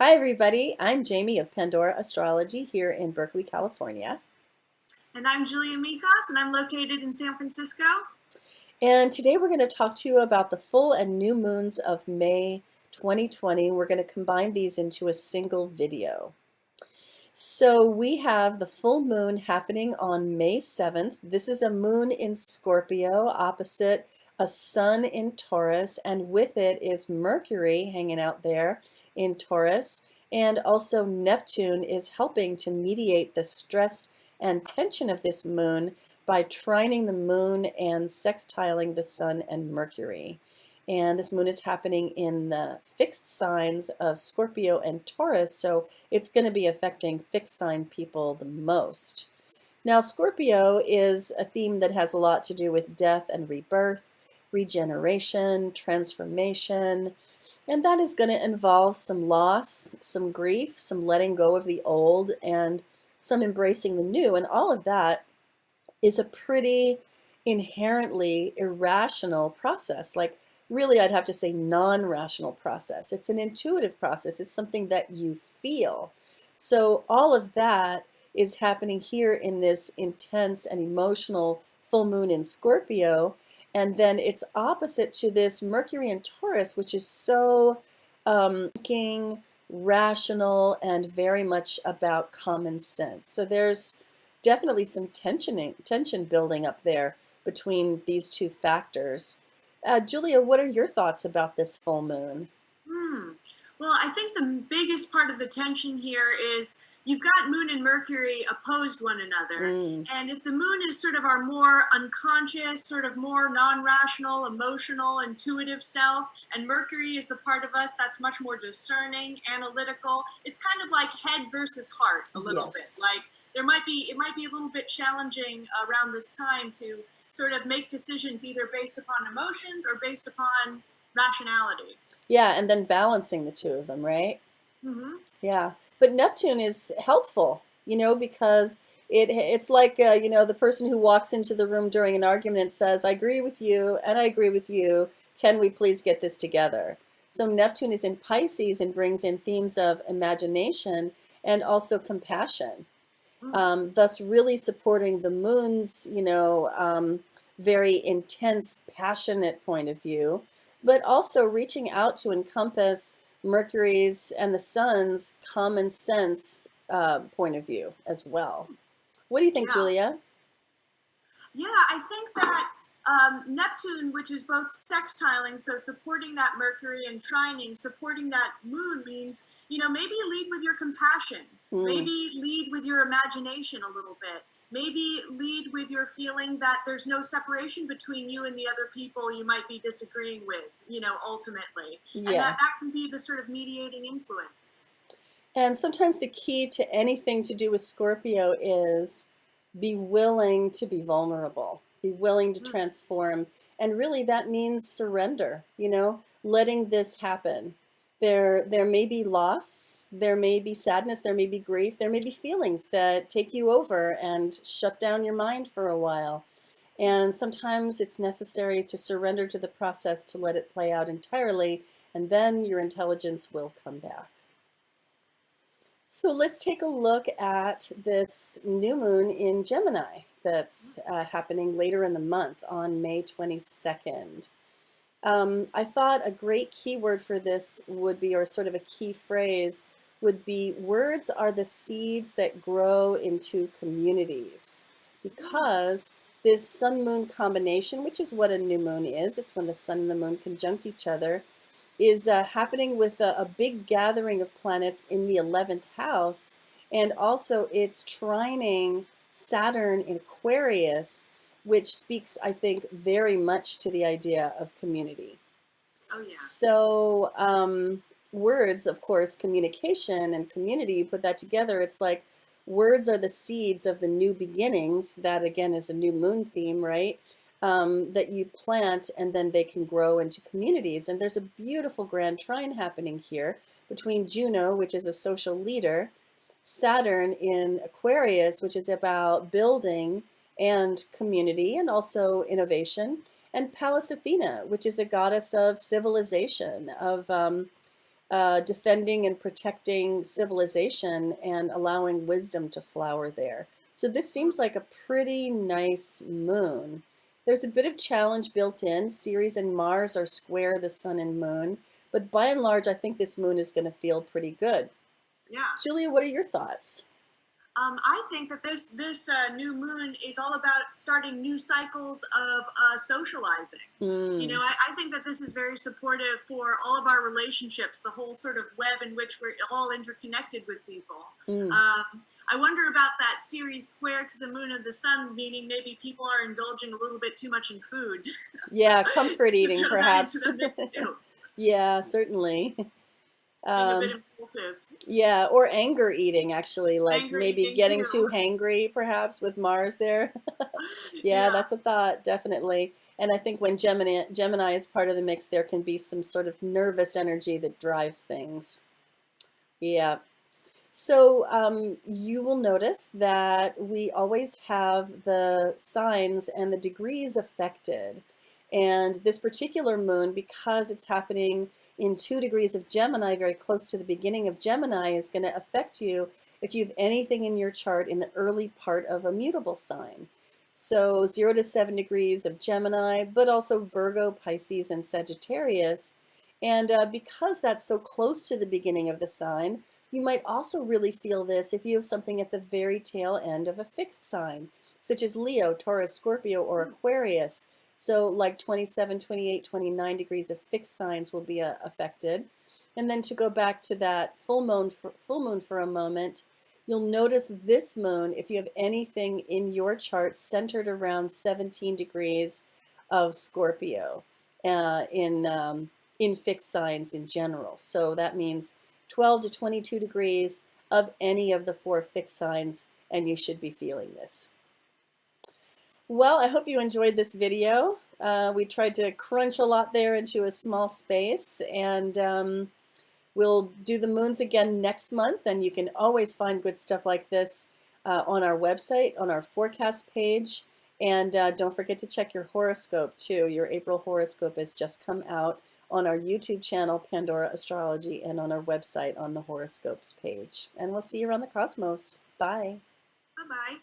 Hi, everybody. I'm Jamie of Pandora Astrology here in Berkeley, California. And I'm Julia Mikos, and I'm located in San Francisco. And today we're going to talk to you about the full and new moons of May 2020. We're going to combine these into a single video. So we have the full moon happening on May 7th. This is a moon in Scorpio opposite a sun in Taurus, and with it is Mercury hanging out there in Taurus. And also Neptune is helping to mediate the stress and tension of this moon by trining the moon and sextiling the sun and Mercury. And this moon is happening in the fixed signs of Scorpio and Taurus, so it's going to be affecting fixed sign people the most. Now, Scorpio is a theme that has a lot to do with death and rebirth, regeneration, transformation, and that is going to involve some loss, some grief, some letting go of the old, and some embracing the new. And all of that is a pretty inherently irrational process. Like, really, I'd have to say non-rational process. It's an intuitive process. It's something that you feel. So all of that is happening here in this intense and emotional full moon in Scorpio. And then it's opposite to this Mercury in Taurus, which is so thinking, rational, and very much about common sense. So there's definitely some tension building up there between these two factors. Julia, what are your thoughts about this full moon? Well, I think the biggest part of the tension here is you've got Moon and Mercury opposed one another. And if the Moon is sort of our more unconscious, sort of more non-rational, emotional, intuitive self, and Mercury is the part of us that's much more discerning, analytical, it's kind of like head versus heart a little bit. Like it might be a little bit challenging around this time to sort of make decisions either based upon emotions or based upon rationality. Yeah, and then balancing the two of them, right? Yeah, but Neptune is helpful, because it's like, the person who walks into the room during an argument and says, I agree with you, and I agree with you. Can we please get this together? So Neptune is in Pisces and brings in themes of imagination and also compassion, thus really supporting the moon's, very intense, passionate point of view, but also reaching out to encompass Mercury's and the sun's common sense point of view as well. What do you think, Julia? Yeah, I think that Neptune, which is both sextiling, so supporting that Mercury, and trining, supporting that moon, means, maybe lead with your compassion. Maybe lead with your imagination a little bit. Maybe lead with your feeling that there's no separation between you and the other people you might be disagreeing with, ultimately. And that can be the sort of mediating influence. And sometimes the key to anything to do with Scorpio is be willing to be vulnerable, be willing to transform. And really that means surrender, letting this happen. There may be loss, there may be sadness, there may be grief, there may be feelings that take you over and shut down your mind for a while. And sometimes it's necessary to surrender to the process to let it play out entirely, and then your intelligence will come back. So let's take a look at this new moon in Gemini that's happening later in the month on May 22nd. I thought a great keyword for this would be, or sort of a key phrase, would be words are the seeds that grow into communities. Because this sun-moon combination, which is what a new moon is, it's when the sun and the moon conjunct each other, is happening with a big gathering of planets in the 11th house, and also it's trining Saturn in Aquarius, which speaks, I think, very much to the idea of community. Oh, yeah. So words, of course, communication and community, you put that together, it's like words are the seeds of the new beginnings. That, again, is a new moon theme, right? That you plant, and then they can grow into communities. And there's a beautiful grand trine happening here between Juno, which is a social leader, Saturn in Aquarius, which is about building and community and also innovation, and Pallas Athena, which is a goddess of civilization, of defending and protecting civilization and allowing wisdom to flower there. So this seems like a pretty nice moon. There's a bit of challenge built in. Ceres and Mars are square the sun and moon, but by and large, I think this moon is going to feel pretty good. Yeah. Julia, what are your thoughts? I think that this new moon is all about starting new cycles of socializing. You know, I think that this is very supportive for all of our relationships, the whole sort of web in which we're all interconnected with people. I wonder about that Ceres square to the moon and the sun, meaning maybe people are indulging a little bit too much in food. Yeah, comfort eating, perhaps. That into the mix too. Yeah, certainly. Being a bit impulsive. Yeah, or anger eating, actually, like Anger maybe getting too hangry, perhaps, with Mars there. Yeah, that's a thought, definitely. And I think when Gemini is part of the mix, there can be some sort of nervous energy that drives things. Yeah. So you will notice that we always have the signs and the degrees affected. And this particular moon, because it's happening in 2 degrees of Gemini, very close to the beginning of Gemini, is going to affect you if you have anything in your chart in the early part of a mutable sign. So 0 to 7 degrees of Gemini, but also Virgo, Pisces, and Sagittarius. And because that's so close to the beginning of the sign, you might also really feel this if you have something at the very tail end of a fixed sign, such as Leo, Taurus, Scorpio, or Aquarius. So like 27, 28, 29 degrees of fixed signs will be affected. And then to go back to that full moon for a moment, you'll notice this moon, if you have anything in your chart centered around 17 degrees of Scorpio in fixed signs in general. So that means 12 to 22 degrees of any of the 4 fixed signs, and you should be feeling this. Well, I hope you enjoyed this video. We tried to crunch a lot there into a small space, and we'll do the moons again next month, and you can always find good stuff like this on our website, on our forecast page, and don't forget to check your horoscope too. Your April horoscope has just come out on our YouTube channel, Pandora Astrology, and on our website on the horoscopes page. And we'll see you around the cosmos. Bye. Bye-bye.